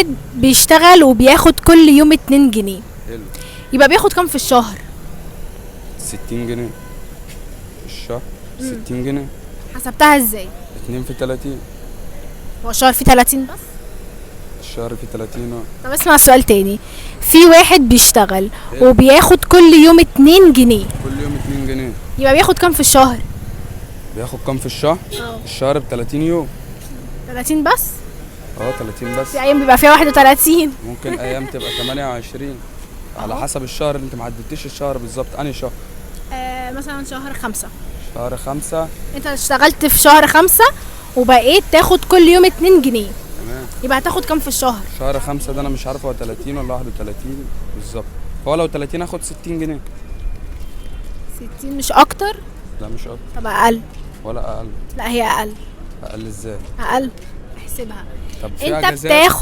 واحد بيشتغل وبياخد كل يوم 2 جنيه، حلو. يبقى بياخد كام في الشهر؟ 60 جنيه الشهر. 60 جنيه. حسبتها ازاي؟ 2 في 30. هو الشهر فيه 30 بس؟ الشهر فيه 30. طب اسمع السؤال تاني. في واحد بيشتغل حلو. وبياخد كل يوم 2 جنيه، كل يوم 2 جنيه. يبقى بياخد كام في الشهر؟ بياخد كام في الشهر؟ الشهر ب 30 يوم. 30 بس؟ 30 بس. في ايام بيبقى فيها 31. ممكن ايام تبقى 28 على حسب الشهر. انت ما حددتش الشهر بالظبط انهي شهر. مثلا شهر 5. شهر 5. انت اشتغلت في شهر 5 وبقيت تاخد كل يوم 2 جنيه، تمام. يبقى هتاخد كام في الشهر؟ شهر 5 ده انا مش عارف هو 30 ولا 31 بالظبط. فهو لو 30 هاخد 60 جنيه. 60 مش اكتر؟ لا مش اكتر طب اقل؟ ولا اقل. لا هي اقل. اقل ازاي؟ اقل. احسبها. طب في انت اجازات؟ بتاخد